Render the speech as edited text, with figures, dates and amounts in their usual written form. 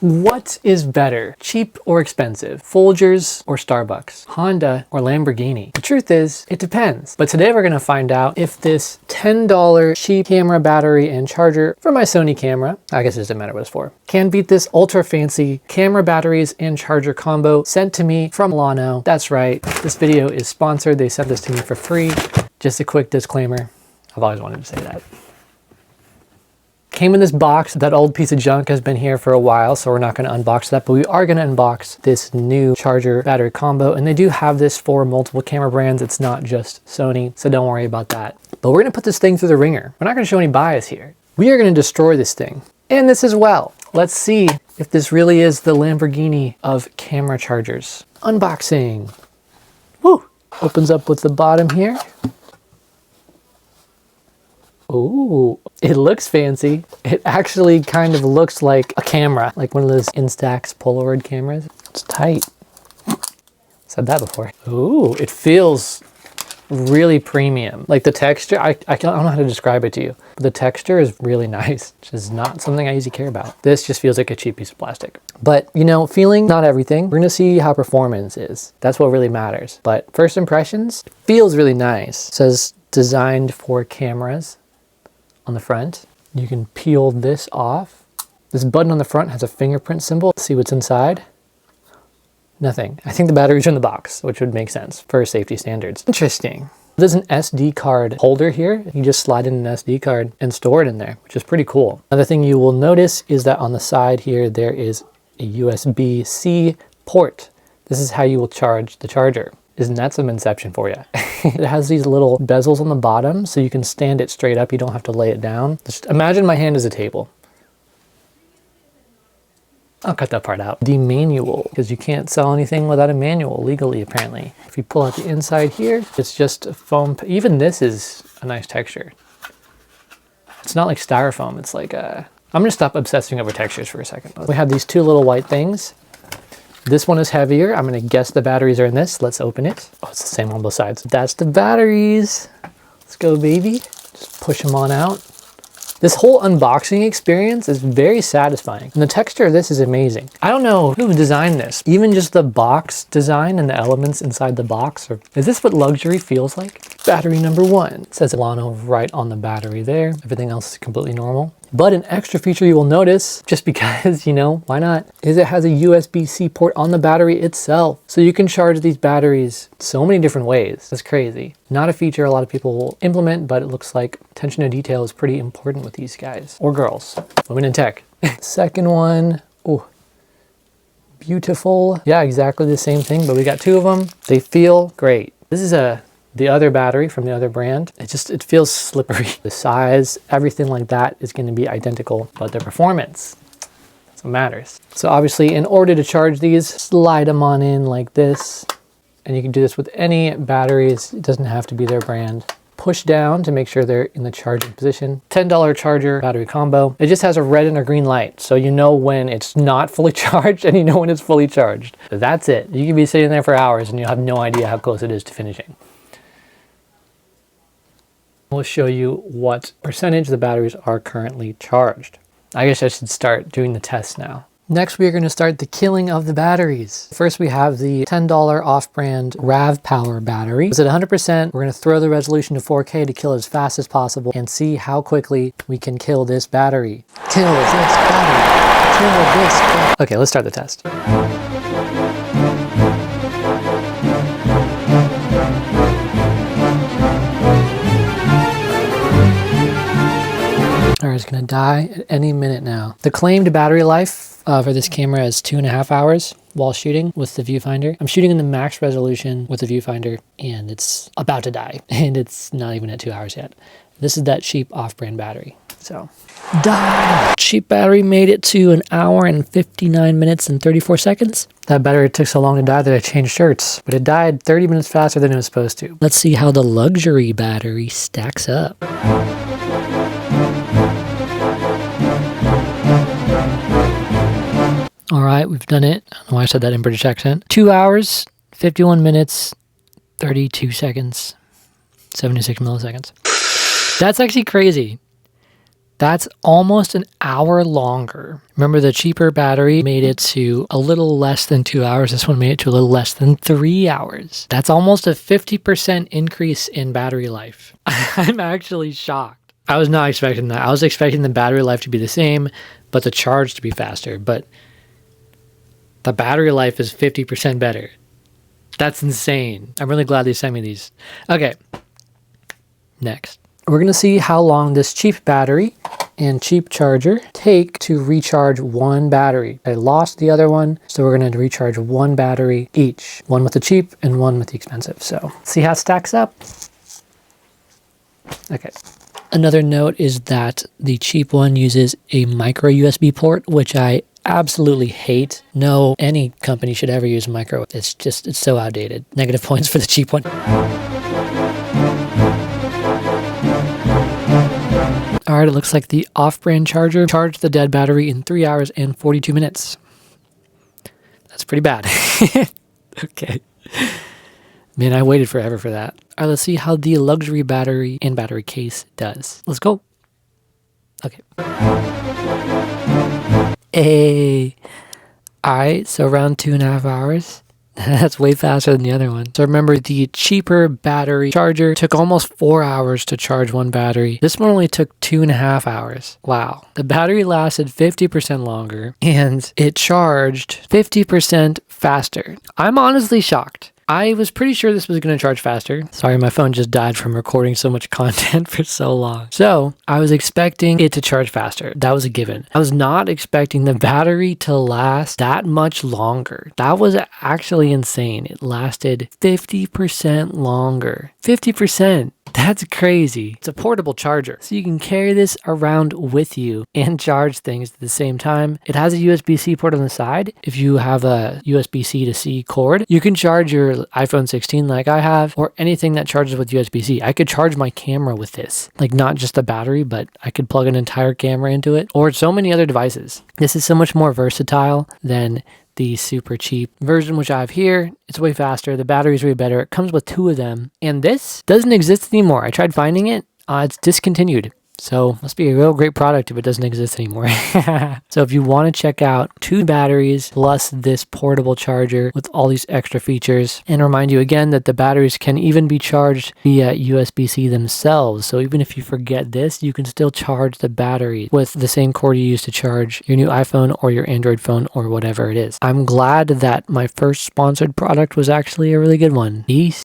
What is better, cheap or expensive? Folgers or Starbucks? Honda or Lamborghini? The truth is, it depends. But today we're gonna find out if this $10 cheap camera battery and charger for my Sony camera, I guess it doesn't matter what it's for, can beat this ultra fancy camera batteries and charger combo sent to me from Lano. That's right, this video is sponsored. They sent this to me for free. Just a quick disclaimer. I've always wanted to say that. Came in this box. That old piece of junk has been here for a while, so we're not going to unbox that, but we are going to unbox this new charger battery combo, and they do have this for multiple camera brands. It's not just Sony, so don't worry about that. But we're going to put this thing through the ringer. We're not going to show any bias here. We are going to destroy this thing, and this as well. Let's see if this really is the Lamborghini of camera chargers. Unboxing. Woo! Opens up with the bottom here. Ooh, it looks fancy. It actually kind of looks like a camera, like one of those Instax Polaroid cameras. It's tight. Said that before. Ooh, it feels really premium. Like the texture, I don't know how to describe it to you, but the texture is really nice, which is not something I usually care about. This just feels like a cheap piece of plastic. But you know, feeling, not everything. We're gonna see how performance is. That's what really matters. But first impressions, it feels really nice. It says designed for cameras. On the front, you can peel this off. This button on the front has a fingerprint symbol. See what's inside? Nothing. I think the batteries are in the box, which would make sense for safety standards. Interesting. There's an SD card holder here. You just slide in an SD card and store it in there, which is pretty cool. Another thing you will notice is that on the side here, there is a USB-C port. This is how you will charge the charger. Isn't that some inception for you? It has these little bezels on the bottom so you can stand it straight up. You don't have to lay it down. Just imagine my hand as a table. I'll cut that part out. The manual, because you can't sell anything without a manual legally, apparently. If you pull out the inside here, it's just a foam. Even this is a nice texture. It's not like styrofoam. It's like I'm gonna stop obsessing over textures for a second. We have these two little white things. This one is heavier. I'm gonna guess the batteries are in this. Let's open it. Oh, it's the same on both sides. That's the batteries. Let's go, baby. Just push them on out. This whole unboxing experience is very satisfying. And the texture of this is amazing. I don't know who designed this. Even just the box design and the elements inside the box. Or is this what luxury feels like? Battery number 1. It says Lano right on the battery there. Everything else is completely normal. But an extra feature you will notice, just because, you know, why not, is it has a USB-C port on the battery itself. So you can charge these batteries so many different ways. That's crazy. Not a feature a lot of people will implement, but it looks like attention to detail is pretty important with these guys. Or girls. Women in tech. Second one, oh, beautiful. Yeah, exactly the same thing, but we got two of them. They feel great. This is the other battery from the other brand. It feels slippery. The size, everything like that is going to be identical, but the performance, that's what matters. So obviously, in order to charge these, slide them on in like this. And you can do this with any batteries. It doesn't have to be their brand. Push down to make sure they're in the charging position. $10 charger battery combo. It just has a red and a green light. So you know when it's not fully charged and you know when it's fully charged. That's it. You can be sitting there for hours and you'll have no idea how close it is to finishing. We'll show you what percentage the batteries are currently charged. I guess I should start doing the test now. Next, we are going to start the killing of the batteries. First, we have the $10 off-brand RAV Power battery. It's at 100%. We're going to throw the resolution to 4K to kill as fast as possible and see how quickly we can kill this battery. Kill this battery. Kill this battery. Okay, let's start the test. Alright, it's gonna die at any minute now. The claimed battery life for this camera is 2.5 hours while shooting with the viewfinder. I'm shooting in the max resolution with the viewfinder and it's about to die. And it's not even at 2 hours yet. This is that cheap off-brand battery. So, die! Cheap battery made it to 1 hour and 59 minutes and 34 seconds. That battery took so long to die that I changed shirts, but it died 30 minutes faster than it was supposed to. Let's see how the luxury battery stacks up. All right, we've done it. I don't know why I said that in British accent. 2 hours, 51 minutes, 32 seconds, 76 milliseconds. That's actually crazy. That's almost an hour longer. Remember, the cheaper battery made it to a little less than 2 hours. This one made it to a little less than 3 hours. That's almost a 50% increase in battery life. I'm actually shocked. I was not expecting that. I was expecting the battery life to be the same, but the charge to be faster. But the battery life is 50% better. That's insane. I'm really glad they sent me these. Okay. Next. We're going to see how long this cheap battery and cheap charger take to recharge one battery. I lost the other one, so we're going to recharge one battery each. One with the cheap and one with the expensive. So see how it stacks up? Okay. Another note is that the cheap one uses a micro USB port, which I absolutely hate. No, any company should ever use micro. It's so outdated. Negative points for the cheap one. All right, it looks like the off-brand charger charged the dead battery in 3 hours and 42 minutes. That's pretty bad. Okay. Man, I waited forever for that. All right, let's see how the luxury battery and battery case does. Let's go. Okay. Hey. All right, so around 2.5 hours. That's way faster than the other one. So remember, the cheaper battery charger took almost 4 hours to charge one battery. This one only took 2.5 hours. Wow. The battery lasted 50% longer and it charged 50% faster. I'm honestly shocked. I was pretty sure this was going to charge faster. Sorry, my phone just died from recording so much content for so long. So I was expecting it to charge faster. That was a given. I was not expecting the battery to last that much longer. That was actually insane. It lasted 50% longer. 50%. That's crazy. It's a portable charger, so you can carry this around with you and charge things at the same time. It has a USB-C port on the side. If you have a USB-C to C cord, you can charge your iPhone 16 like I have, or anything that charges with USB-C. I could charge my camera with this, like not just the battery, but I could plug an entire camera into it, or so many other devices. This is so much more versatile than the super cheap version, which I have here. It's way faster. The battery is way better. It comes with 2 of them. And this doesn't exist anymore. I tried finding it. It's discontinued. So must be a real great product if it doesn't exist anymore. So if you want to check out 2 batteries plus this portable charger with all these extra features, and remind you again that the batteries can even be charged via USB-C themselves. So even if you forget this, you can still charge the battery with the same cord you use to charge your new iPhone or your Android phone or whatever it is. I'm glad that my first sponsored product was actually a really good one. Peace.